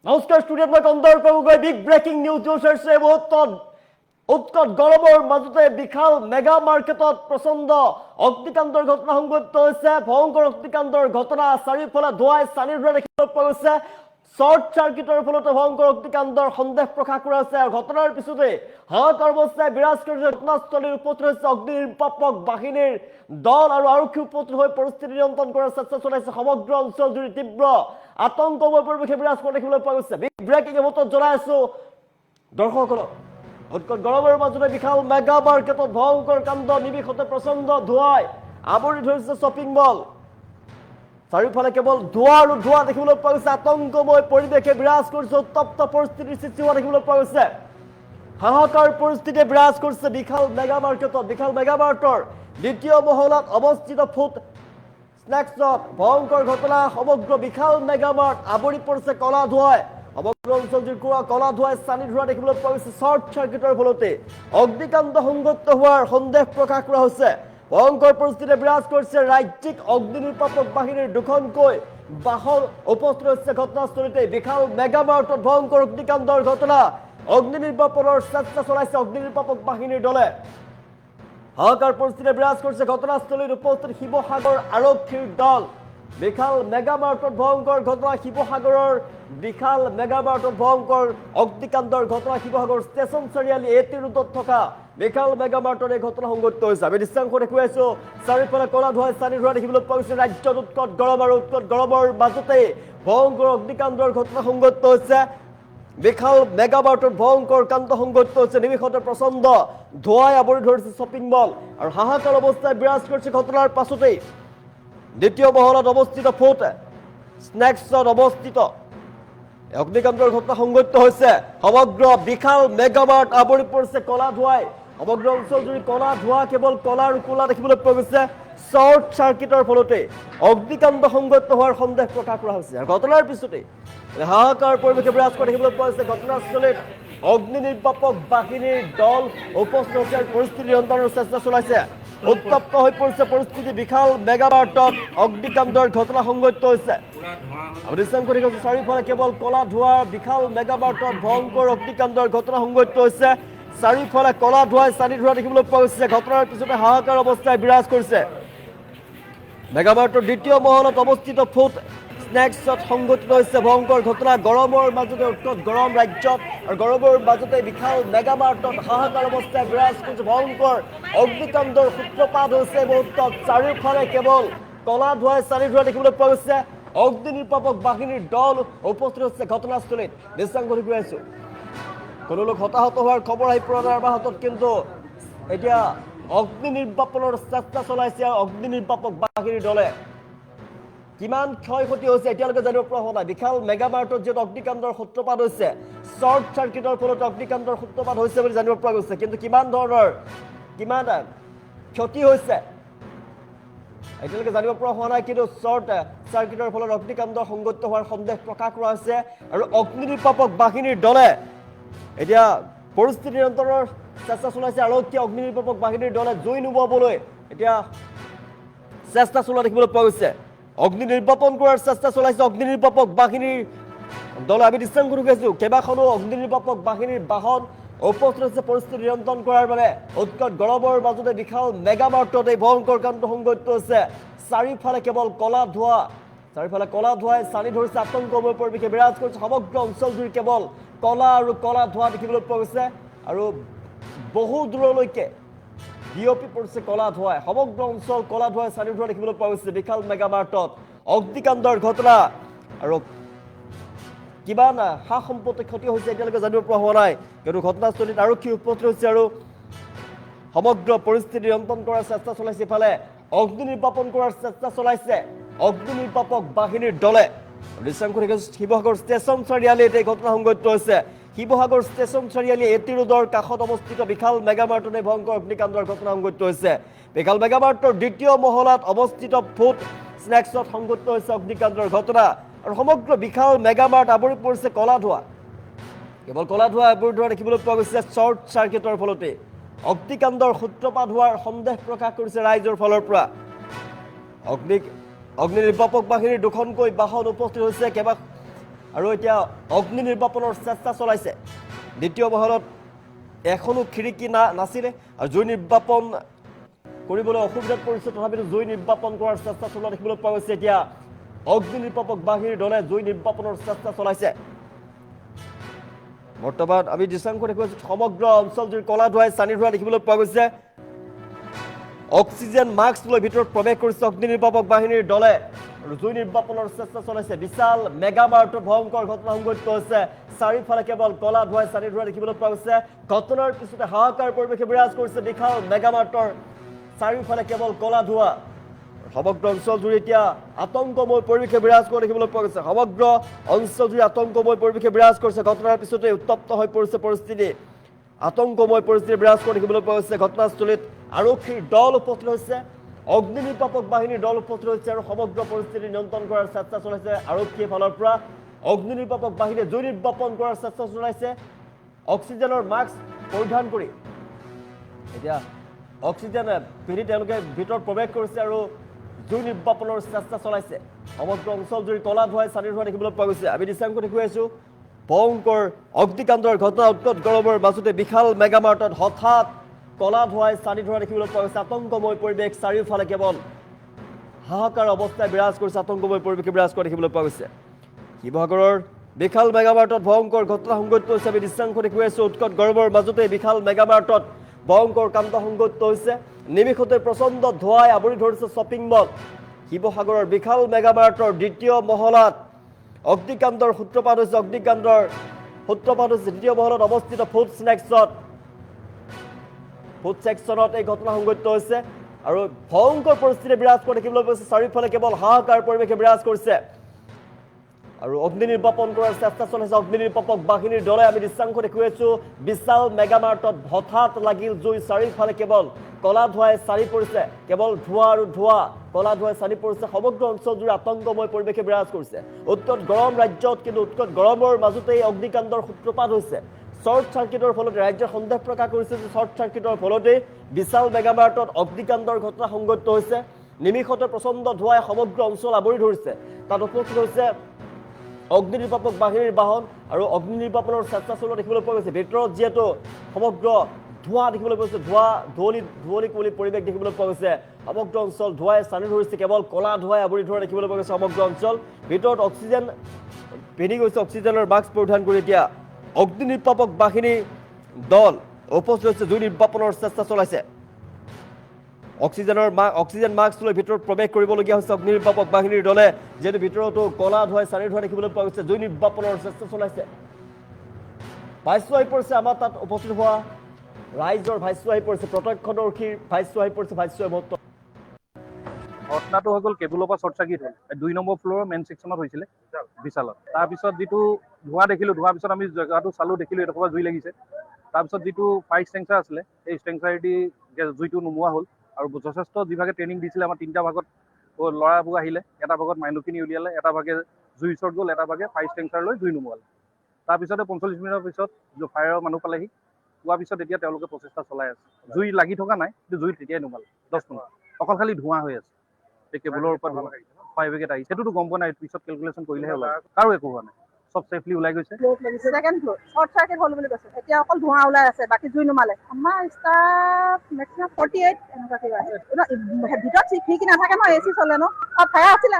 নমস্কাৰ ষ্টুডিঅ'ত মই কন্দৰ্পগৈ বিগ ব্ৰেকিং নিউজ হৈছে উৎকট গৰমৰ মাজতে বিশাল মেগা মাৰ্কেটত প্ৰচণ্ড অগ্নিকাণ্ডৰ ঘটনা সংঘটিত হৈছে ভয়ংকৰ অগ্নিকাণ্ডৰ ঘটনা চাৰিওফালে ধোঁৱাই চানি ধৰা দেখিবলৈ পোৱা গৈছে শৰ্ট চাৰ্কিটৰ ফলতে ভয়ংকৰ অগ্নিকাণ্ডৰ সন্দেহ প্ৰকাশ কৰা হৈছে ঘটনাৰ পিছতে হাহাকাৰ অৱস্থাই বিৰাজ কৰিছে ঘটনাস্থলীৰ উপস্থিত হৈছে অগ্নি নিৰ্বাপক বাহিনীৰ দল আৰু আৰক্ষী উপস্থিত হৈ পৰিস্থিতি নিয়ন্ত্ৰণ কৰাৰ চেষ্টা চলাইছে সমগ্ৰ অঞ্চল জুৰি তীব্ৰ আতংকময় পৰিৱেশে বিৰাজ কৰা দেখিবলৈ পোৱা গৈছে বিগ ব্ৰেকিং মুহূৰ্তত জনাই আছো দৰ্শকসকলক উৎকট গৰমৰ মাজতে বিশাল মেগা মাৰ্কেটত ভয়ংকৰ কাণ্ড নিমিষতে প্ৰচণ্ড ধোঁৱাই আৱৰি ধৰিছে শ্বপিং মল চাৰিওফালে কেৱল ধোঁৱা আৰু ধোঁৱা দেখিবলৈ পোৱা গৈছে আতংকময় পৰিৱেশে বিৰাজ কৰিছে উত্তপ্ত পৰিস্থিতিৰ সৃষ্টি হোৱা দেখিবলৈ পোৱা গৈছে হাহাকাৰ পৰিস্থিতিয়ে বিৰাজ কৰিছে বিশাল মেগা মাৰ্কেটৰ দ্বিতীয় মহলাত অৱস্থিত ফুড স্নেক্সত ভয়ংকৰ ঘটনা সমগ্ৰ বিশাল মেগা মাৰ্ট আৱৰি পৰিছে কলা ধোঁৱাই সমগ্ৰ অঞ্চলটিৰ কলা ধোঁৱাই চানি ধৰা দেখিবলৈ পোৱা গৈছে শৰ্ট চাৰ্কিটৰ ফলতে অগ্নিকাণ্ড সংঘটিত হোৱাৰ সন্দেহ প্ৰকাশ কৰা হৈছে ভয়ংকৰ পৰিস্থিতিয়ে বিৰাজ কৰিছে ৰাজ্যিক অগ্নি নিৰ্বাপক বাহিনীৰ দুখনকৈ বাহন উপস্থিত হৈছে ঘটনাস্থলীতে বিশাল মেগা মাৰ্টত ভয়ংকৰ অগ্নিকাণ্ডৰ ঘটনা অগ্নি নিৰ্বাপনৰ চেষ্টা চলাইছে অগ্নি নিৰ্বাপক বাহিনীৰ দলে হাহাকাৰ পৰিস্থিতিয়ে বিৰাজ কৰিছে ঘটনাস্থলীত উপস্থিত শিৱসাগৰ আৰক্ষীৰ দল বিশাল মেগা মাৰ্টত ভয়ংকৰ ঘটনা শিৱসাগৰৰ বিশাল মেগা মাৰ্টত ভয়ংকৰ অগ্নিকাণ্ডৰ ঘটনা শিৱসাগৰ ষ্টেচন চাৰিআলি এটি ৰোডত থকা বিশাল মেগা মাৰ্টত এই ঘটনা সংঘটিত হৈছে আমি দৃশ্যাংশ দেখুৱাইছো চাৰিওফালে কলা ধোঁৱাই চানি ধৰা দেখিবলৈ পোৱা গৈছে ৰাজ্যত উৎকট গৰম আৰু উৎকট গৰমৰ মাজতে ভয়ংকৰ অগ্নিকাণ্ডৰ ঘটনা সংঘটিত হৈছে বিশাল মেগা মাৰ্টত ভয়ংকৰ কাণ্ড সংঘটিত হৈছে নিমিষতে প্ৰচণ্ড ধোঁৱাই আৱৰি ধৰিছে শ্বপিং মল আৰু হাহাকাৰ অৱস্থাই বিৰাজ কৰিছে ঘটনাৰ পাছতেই দ্বিতীয় মহলাত অৱস্থিত ফুড স্নেক্সত অৱস্থিত অগ্নিকাণ্ডৰ ঘটনা সংঘটিত হৈছে সমগ্ৰ বিশাল মেগা মাৰ্ট আৱৰি পৰিছে কলা ধোঁৱাই সমগ্ৰ অঞ্চল জুৰি কলা ধোঁৱা কেৱল কলা আৰু কোলা দেখিবলৈ পোৱা গৈছে শৰ্ট চাৰ্কিটৰ ফলতে অগ্নিকাণ্ড সংঘটিত হোৱাৰ সন্দেহ প্ৰকাশ কৰা হৈছে আৰু ঘটনাৰ পিছতে হাহাকাৰ পৰিৱেশে বিৰাজ কৰা দেখিবলৈ পোৱা গৈছে ঘটনাস্থলীত অগ্নি নিৰ্বাপক বাহিনীৰ দল উপস্থিত হৈছে পৰিস্থিতি নিয়ন্ত্ৰণৰ চেষ্টা চলাইছে উত্তপ্ত হৈ পৰিছে পৰিস্থিতি বিশাল মেগা মাৰ্টত অগ্নিকাণ্ডৰ ঘটনা সংঘটিত হৈছে চাৰিওফালে কেৱল কলা ধোঁৱা বিশাল মেগা মাৰ্টত ভয়ংকৰ অগ্নিকাণ্ডৰ ঘটনা সংঘটিত হৈছে চাৰিওফালে কলা ধোঁৱাই চানি ধৰা দেখিবলৈ পোৱা গৈছে ঘটনাৰ পিছতে হাহাকাৰ অৱস্থাই বিৰাজ কৰিছে মেগা মাৰ্টৰ দ্বিতীয় মহলত অৱস্থিত ফুড স্নেক্সত সংঘটিত হৈছে ভয়ংকৰ ঘটনা গৰমৰ মাজতে উৎকট গৰম ৰাজ্যত আৰু গৰমৰ মাজতে বিশাল মেগা মাৰ্টত হাহাকাৰ অৱস্থাই বিৰাজ কৰিছে ভয়ংকৰ অগ্নিকাণ্ডৰ সূত্ৰপাত হৈছে মুহূৰ্তত চাৰিওফালে কেৱল কলা ধোঁৱাই চানি ধৰা দেখিবলৈ পোৱা গৈছে অগ্নি নিৰ্বাপক বাহিনীৰ দল উপস্থিত হৈছে ঘটনাস্থলীত দৃশ্যাংশ দেখুৱাইছো কোনো লোক হতাহত হোৱাৰ খবৰ আহি পৰা হাতত কিন্তু এতিয়া অগ্নি নিৰ্বাপনৰ চেষ্টা চলাইছে অগ্নি নিৰ্বাপক বাহিনীৰ দলে কিমান ক্ষয় ক্ষতি হৈছে এতিয়ালৈকে জানিব পৰা হোৱা নাই বিশাল মেগা মাৰ্টত যিহেতু অগ্নিকাণ্ডৰ সূত্ৰপাত হৈছে শৰ্ট চাৰ্কিটৰ ফলত অগ্নিকাণ্ডৰ সূত্ৰপাত হৈছে বুলি জানিব পৰা গৈছে কিন্তু কিমান ক্ষতি হৈছে এতিয়ালৈকে জানিব পৰা হোৱা নাই কিন্তু শৰ্ট চাৰ্কিটৰ ফলত অগ্নিকাণ্ড সংঘটিত হোৱাৰ সন্দেহ প্ৰকাশ কৰা হৈছে আৰু অগ্নি নিৰ্বাপক বাহিনীৰ দলে এতিয়া পৰিস্থিতি নিয়ন্ত্ৰণৰ চেষ্টা চলাইছে আৰক্ষী অগ্নি নিৰ্বাপক বাহিনীৰ দলে জুই নুবুৱাবলৈ এতিয়া চেষ্টা চলোৱা দেখিবলৈ পোৱা গৈছে অগ্নি নিৰ্বাপন কৰাৰ চেষ্টা চলাইছে অগ্নি নিৰ্বাপক বাহিনীৰ দলে আমি দৃশ্যাংশ দেখুৱাইছো কেইবাখনো অগ্নি নিৰ্বাপক বাহিনীৰ বাহন উপস্থিত হৈছে পৰিস্থিতি নিয়ন্ত্ৰণ কৰাৰ বাবে উৎকট গৰমৰ মাজতে বিশাল মেগা মাৰ্টত এই ভয়ংকৰ কাণ্ড সংঘটিত হৈছে চাৰিওফালে কেৱল কলা ধোঁৱাই চানি ধৰিছে আতংকময় পৰিৱেশে বিৰাজ কৰিছে সমগ্ৰ অঞ্চল জুৰি কেৱল কলা আৰু কলা ধোঁৱা দেখিবলৈ পোৱা গৈছে আৰু বহু দূৰলৈকে বিয়পি পৰিছে কলা ধোঁৱাই সমগ্ৰ অঞ্চল কলা ধোঁৱাই চানি ধৰা দেখিবলৈ পোৱা গৈছে বিশাল মেগা মাৰ্টত অগ্নিকাণ্ডৰ ঘটনা আৰু কিমান সা সম্পত্তি ক্ষতি হৈছে এতিয়ালৈকে জানিব পৰা হোৱা নাই কিন্তু ঘটনাস্থলীত আৰক্ষী উপস্থিত হৈছে আৰু সমগ্ৰ পৰিস্থিতি নিয়ন্ত্ৰণ কৰাৰ চেষ্টা চলাইছে ইফালে অগ্নি নিৰ্বাপন কৰাৰ চেষ্টা চলাইছে অগ্নি নিৰ্বাপক বাহিনীৰ দলে শিৱসাগৰ ষ্টেচন চাৰিআলিত এই ঘটনা সংঘটিত হৈছে শিৱসাগৰ ষ্টেচন চাৰিআলি এটি ৰোডৰ কাষত অৱস্থিত বিশাল মেগা মাৰ্টত ভয়ংকৰ অগ্নিকাণ্ডৰ ঘটনা সংঘটিত হৈছে বিশাল মেগা মাৰ্টৰ দ্বিতীয় মহলাত অৱস্থিত ফুড স্নেক্সত সংঘটিত হৈছে অগ্নিকাণ্ডৰ ঘটনা আৰু সমগ্ৰ বিশাল মেগা মাৰ্ট আৱৰি পৰিছে কলা ধোঁৱা কেৱল কলা ধোঁৱা আৱৰি ধৰা দেখিবলৈ পোৱা গৈছে শৰ্ট চাৰ্কিটৰ ফলতে অগ্নিকাণ্ডৰ সূত্ৰপাত হোৱাৰ সন্দেহ প্ৰকাশ কৰিছে ৰাইজৰ ফালৰ পৰা অগ্নি নিৰ্বাপক বাহিনীৰ দুখনকৈ বাহন উপস্থিত হৈছে আৰু এতিয়া অগ্নি নিৰ্বাপনৰ চেষ্টা চলাইছে দ্বিতীয় মহলত এখনো খিৰিকী নাছিলে আৰু জুই নিৰ্বাপন কৰিবলৈ অসুবিধাত পৰিছে তথাপিতো জুই নিৰ্বাপন কৰাৰ চেষ্টা চলোৱা দেখিবলৈ পোৱা গৈছে এতিয়া অগ্নি নিৰ্বাপক বাহিনীৰ দলে জুই নিৰ্বাপনৰ চেষ্টা চলাইছে বৰ্তমান আমি দৃশ্যাংশ দেখুৱাইছো সমগ্ৰ অঞ্চলজুৰি কলা ধোঁৱাই চানি ধোঁৱা দেখিবলৈ পোৱা গৈছে অক্সিজেন মাস্ক লৈ ভিতৰত প্ৰৱেশ কৰিছে অগ্নি নিৰ্বাপক বাহিনীৰ দলে আৰু জুই নিৰ্বাপনৰ চেষ্টা চলাইছে বিশাল মেগা মাৰ্টত ভয়ংকৰ ঘটনা সংঘটিত হৈছে চাৰিওফালে কেৱল কলা ধোঁৱাই চানি ধোঁৱা দেখিবলৈ পোৱা গৈছে ঘটনাৰ পিছতে হাহাকাৰ পৰিৱেশে বিৰাজ কৰিছে বিশাল মেগা মাৰ্টৰ চাৰিওফালে কেৱল কলা ধোঁৱা সমগ্ৰ অঞ্চলজুৰি এতিয়া আতংকময় পৰিৱেশে বিৰাজ কৰা দেখিবলৈ পোৱা গৈছে সমগ্ৰ অঞ্চলজুৰি আতংকময় পৰিৱেশে বিৰাজ কৰিছে ঘটনাৰ পিছতে উত্তপ্ত হৈ পৰিছে পৰিস্থিতি আতংকময় পৰিস্থিতি বিৰাজ কৰা দেখিবলৈ পোৱা গৈছে ঘটনাস্থলীত আৰক্ষীৰ দল উপস্থিত হৈছে অগ্নি নিৰ্বাপক বাহিনীৰ দল উপস্থিত হৈছে আৰু সমগ্ৰ পৰিস্থিতি নিয়ন্ত্ৰণ কৰাৰ চেষ্টা চলাইছে আৰক্ষীৰ ফালৰ পৰা অগ্নি নিৰ্বাপক বাহিনীয়ে জুই নিৰ্বাপন কৰাৰ চেষ্টা চলাইছে অক্সিজেনৰ মাস্ক পৰিধান কৰি এতিয়া অক্সিজেন পিন্ধি তেওঁলোকে ভিতৰত প্ৰৱেশ কৰিছে আৰু জুই নিৰ্বাপনৰ চেষ্টা চলাইছে সমগ্ৰ অঞ্চলজুৰি কলা ধোঁৱাই চানি ধোঁৱা দেখিবলৈ পোৱা গৈছে আমি দৃশ্যাংশ দেখুৱাইছো ভয়ংকৰ অগ্নিকাণ্ডৰ ঘটনা উৎকট গৰমৰ মাজতে বিশাল মেগা মাৰ্টত হঠাৎ কলা ধোঁৱাই চানি ধোঁৱা দেখিবলৈ পোৱা গৈছে আতংকময় পৰিৱেশ চাৰিওফালে কেৱল হাহাকাৰ অৱস্থাই বিৰাজ কৰিছে আতংকময় পৰিৱেশে বিৰাজ কৰা দেখিবলৈ পোৱা গৈছে শিৱসাগৰৰ বিশাল মেগা মাৰ্টত ভয়ংকৰ ঘটনা সংঘটিত হৈছে আমি দৃশ্যাংশ দেখুৱাইছো উৎকট গৰমৰ মাজতে বিশাল মেগা মাৰ্টত ভয়ংকৰ কাণ্ড সংঘটিত হৈছে নিমিষতে প্ৰচণ্ড ধোঁৱাই আৱৰি ধৰিছে শ্বপিং মল শিৱসাগৰৰ বিশাল মেগা মাৰ্টৰ দ্বিতীয় মহলাত অগ্নিকাণ্ডৰ সূত্ৰপাত হৈছে দ্বিতীয় মহলত অৱস্থিত ফুড ছেকশ্যনত এই ঘটনা সংঘটিত হৈছে আৰু ভয়ংকৰ পৰিস্থিতি বিৰাজ কৰা দেখিবলৈ পাইছে চাৰিওফালে কেৱল হাহাকাৰ পৰিৱেশে বিৰাজ কৰিছে আৰু অগ্নি নিৰ্বাপন কৰাৰ চেষ্টা চলাইছে অগ্নি নিৰ্বাপক বাহিনীৰ দলে আমি দৃশ্যাংশ দেখুৱাইছো বিশাল মেগা মাৰ্টত হঠাৎ লাগিল জুই চাৰিওফালে কেৱল কলা ধোঁৱাই চাৰি পৰিছে কেৱল ধোঁৱা আৰু ধোঁৱা কলা ধোঁৱাই চাৰি পৰিছে সমগ্ৰ অঞ্চলজুৰি আতংকময় পৰিৱেশে বিৰাজ কৰিছে উৎকট গৰম ৰাজ্যত কিন্তু উৎকট গৰমৰ মাজতেই অগ্নিকাণ্ডৰ সূত্ৰপাত হৈছে শ্বৰ্ট চাৰ্কিটৰ ফলত ৰাজ্যৰ সন্দেহ প্ৰকাশ কৰিছে যে শ্বৰ্ট চাৰ্কিটৰ ফলতেই বিশাল মেগা মাৰ্টত অগ্নিকাণ্ডৰ ঘটনা সংঘটিত হৈছে নিমিষতে প্ৰচণ্ড ধোঁৱাই সমগ্ৰ অঞ্চল আৱৰি ধৰিছে তাত উপস্থিত হৈছে অগ্নি নিৰ্বাপক বাহিনীৰ বাহন আৰু অগ্নি নিৰ্বাপনৰ চেষ্টা চলোৱা দেখিবলৈ পোৱা গৈছে ভিতৰত যিহেতু সমগ্ৰ ধোঁৱা দেখিবলৈ পোৱা গৈছে ধুঁৱলি কুঁৱলী পৰিৱেশ দেখিবলৈ পোৱা গৈছে সমগ্ৰ অঞ্চল ধোঁৱাই চানি ধৰিছে কেৱল কলা ধোঁৱাই আৱৰি ধৰা দেখিবলৈ পোৱা গৈছে সমগ্ৰ অঞ্চল ভিতৰত অক্সিজেন পিন্ধি গৈছে অক্সিজেনৰ মাস্ক পৰিধান কৰি এতিয়া অগ্নি নিৰ্বাপক বাহিনীৰ দল উপস্থিত হৈছে জুই নিৰ্বাপনৰ চেষ্টা চলাইছে অক্সিজেন মাস্ক লৈ ভিতৰত প্ৰৱেশ কৰিবলগীয়া হৈছে অগ্নি নিৰ্বাপক বাহিনীৰ দলে যিহেতু ভিতৰতো কলা ধোঁৱাই চানি ধোঁৱা দেখিবলৈ পোৱা গৈছে জুই নিৰ্বাপনৰ চেষ্টা চলাইছে ভাষ্য আহি পৰিছে আমাৰ তাত উপস্থিত হোৱা ৰাইজৰ ভাষ্য আহি পৰিছে প্ৰত্যক্ষদৰ্শীৰ ভাষ্য আহি পৰিছে ভাষ্যই মহত্ব ঘটনাটো হৈ গ'ল কেবুলৰ পৰা শ্বৰ্ট চাৰ্কিট হ'ল 2 নম্বৰ ফ্ল'ৰৰ মেইন ছেকশ্যনত হৈছিলে বিশালত তাৰপিছত যিটো ধোঁৱা দেখিলোঁ ধোঁৱাৰ পিছত আমি জেগাটো চালোঁ দেখিলোঁ এডোখৰ জুই লাগিছে তাৰপিছত যিটো ফায়াৰ এক্সটেংচাৰ আছিলে সেই এক্সটেংচাৰেদি জুইটো নোমোৱা হ'ল আৰু যথেষ্ট যিভাগে ট্ৰেইনিং দিছিলে আমাৰ 3টা ভাগত ল'ৰাবোৰ আহিলে এটা ভাগত মানুহখিনি উলিয়ালে এটা ভাগে জুই ওচৰত গ'ল এটা ভাগে ফায়াৰ এক্সটেংচাৰ লৈ জুই নোমোৱালে তাৰপিছতে 45 মিনিটৰ পিছত ফায়াৰৰ মানুহ পালেহি পোৱাৰ পিছত এতিয়া তেওঁলোকে প্ৰচেষ্টা চলাই আছে জুই লাগি থকা নাই কিন্তু জুই তেতিয়াই নোমালে 10 মিনিট অকল খালি ধোঁৱা হৈ আছে এই কেবুলৰ ওপৰত ফায়াৰ ব্ৰিগেড আহিছে সেইটোতো গম পোৱা নাই পিছত কেলকুলেশ্যন কৰিলেহে ওলাব কাৰো একো হোৱা নাই সব সেফলি ওলাই গৈছে সেকেন্ড ফ্লোৰ শৰ্ট সাৰ্কিট হল বুলি কৈছে এতিয়া অকল ধোঁৱা ওলাই আছে বাকি জুই নুমালে আমাৰ ষ্টাফ মেক্সিমাম 48 এনেকুৱা কিবা আছে ভিতৰত খিৰিকী নাথাকে ন এচি চলে ন ফায়াৰ আছিলে